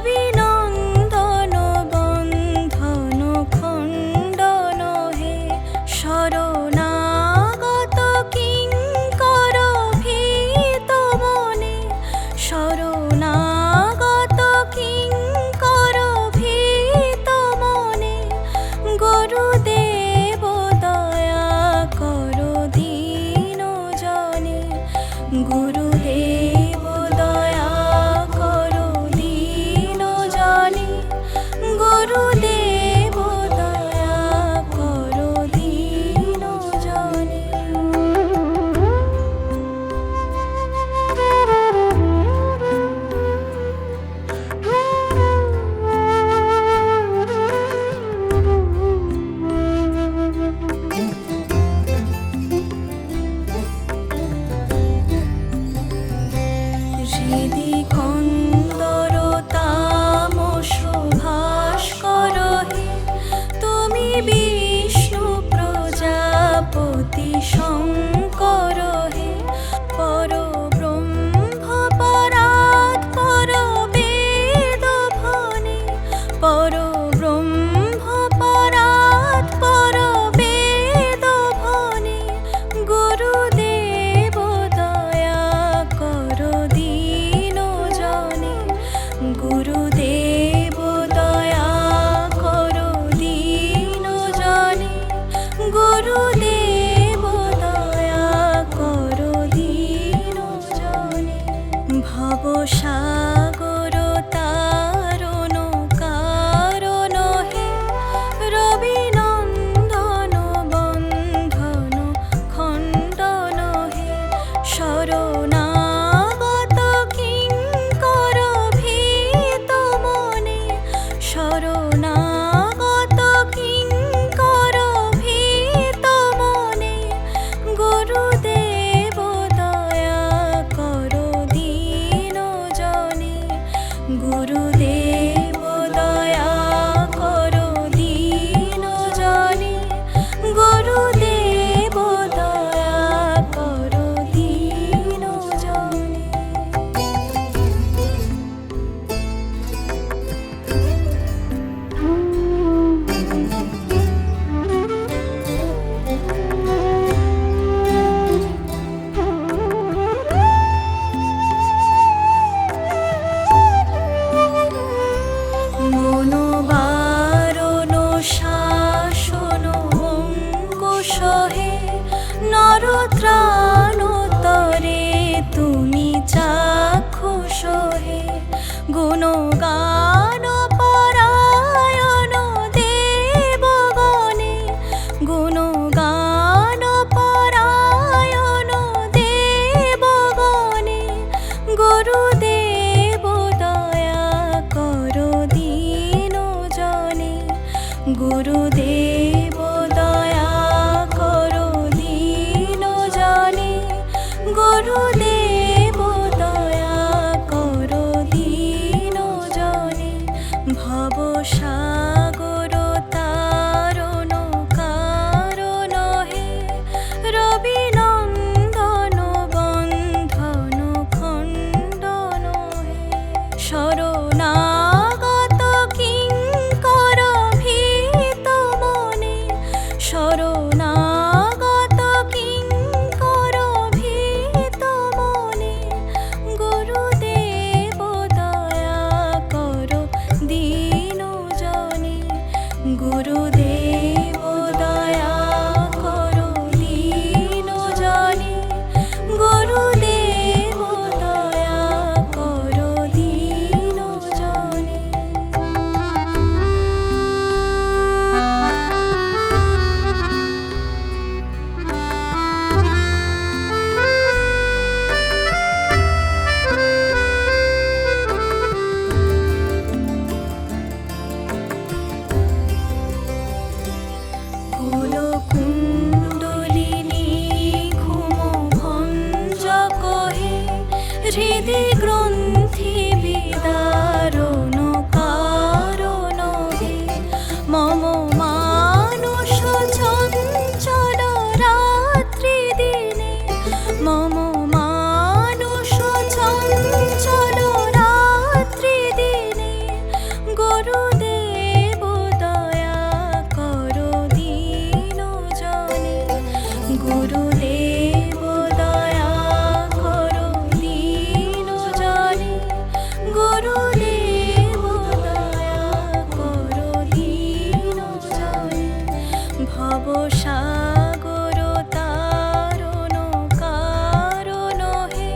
রবিনন্দন বন্ধন খণ্ডন হে শরণাগত কিঙ্কর ভীত মনে শরণাগত কিঙ্কর ভীত মনে গুরুদেব দয়া করো দীন জনে গুরুদেব দয়া করো দীন জনে গুরুদেব দয়া করো দীন জনে হৃদি কন্দর তামস ভাস্কর হে তুমি বিষ্ণু প্রজাপতি শঙ্কর হে পরব্রহ্ম পরাৎ পর বেদ ভনে পরব্রহ্ম পরাৎ পর বেদ ভনে গুরুদেব দয়া করো দীন জনে গুরুদেব দয়া করো দীন জনে গুরুদেব দয়া করো দীন জনে ভবসাগর তারণ কারণ হে রবিনন্দন বন্ধন খণ্ডন হে শরণাগত কিঙ্কর ভীত মনে শরণাগত কিঙ্কর ভীত মনে গুরুদেব দয়া করো দীন জনে গুরুদেব দয়া করো দীন জনে গুরুদেব দয়া করো দীন জনে মনোবারণ শাসন অঙ্কুশ হে নরত্রাণোত্তরে তুমি চাক্ষুষ হে গুণগান পরায়ণ দেবগণে গুণগান পরায়ণ দেবগণে গুরুদেব দয়া করো দীন জনে গুরুদেব দয়া করো দীন জনে গুরুদেব দয়া করো দীন জনে ভবসাগর তারণ কারণ হে রবিনন্দন বন্ধন খণ্ডন হে শরণাগত কিঙ্কর ভীত গুরুদেব দয়া করো দীন জনে, গুরুদেব দয়া করো দীন জনে, গুরুদেব দয়া করো দীন জনে। ভবসাগর তারণ কারণ হে,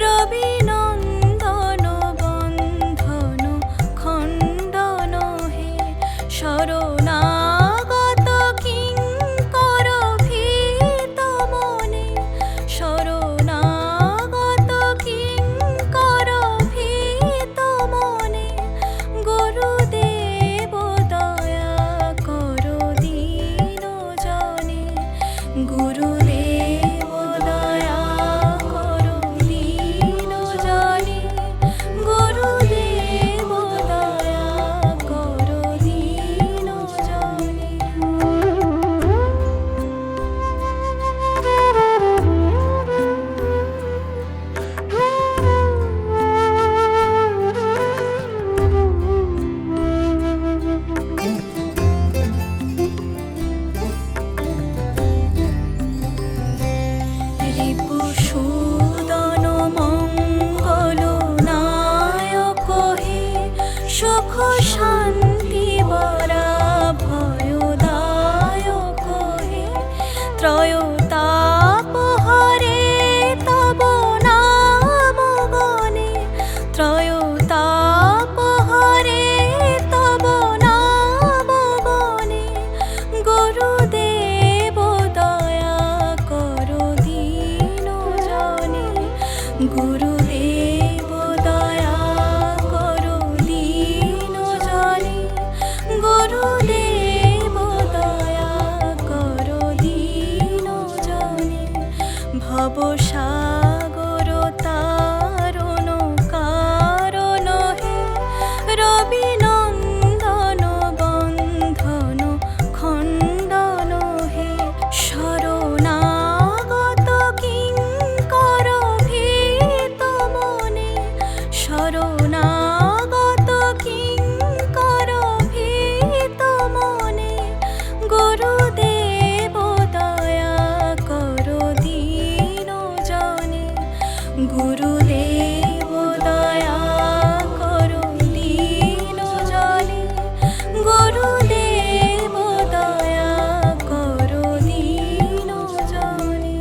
রবি নন্দন বন্ধন খণ্ডন হে, শরণাগত কিঙ্কর ভীত মনে, শরণাগত কিঙ্কর ভীত মনে, গুরুদেব দয়া করো দীন জনে, গুরুদেব দয়া করো দীন জনে, গুরুদেব দয়া করো দীন জনে। রিপুসূদন মঙ্গল নায়ক হে, সুখ শান্তি বরা ভয়দায়ক হে, ত্রয়োতাপ হরে তব নাম গণে, ত্রয়োতাপ হরে তব নাম গণে, গুরুদেব দয়া করো দীন জনে, গুরুদেব দয়া করো দীন জনে, গুরুদেব দয়া করো দীন জনে। ভবসাগর তারণ কারণ হে, রবি নন্দন বন্ধন খণ্ডন হে, শরণাগত কিঙ্কর ভীত মনে, শরণাগত কিঙ্কর ভীত মনে, গুরুদেব দয়া করো দীন জনে, গুরুদেব দয়া করো দীন জনে, গুরুদেব দয়া করো দীন জনে।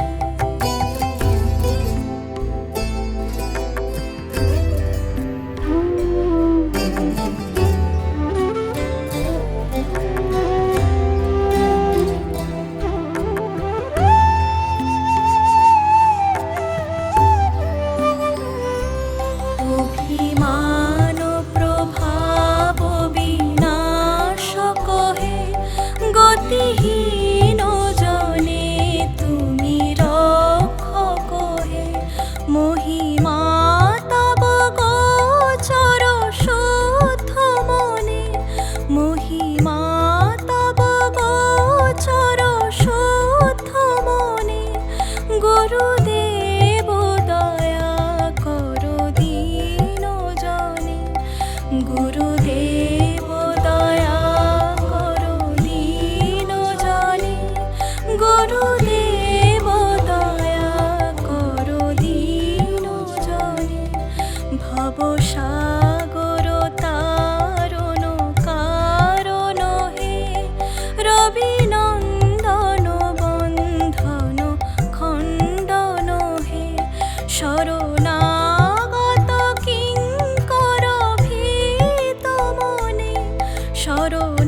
অভিমান প্রভাব বিনাশক হে, গতিহীন জনে তুমি রক্ষক হে, মহিমা তব গোচর শুদ্ধ মনে, মহিমা তব গোচর শুদ্ধ মনে, গুরুদেব দয়া করো দীন জনে, গুরুদেব দয়া করো দীন জনে, গুরুদেব দয়া করো দীন জনে। ভবসাগর তারণ কারণ হে, রবি নন্দন বন্ধন খণ্ডন হে, শরণাগত কিঙ্কর ভীত মনে, শরণ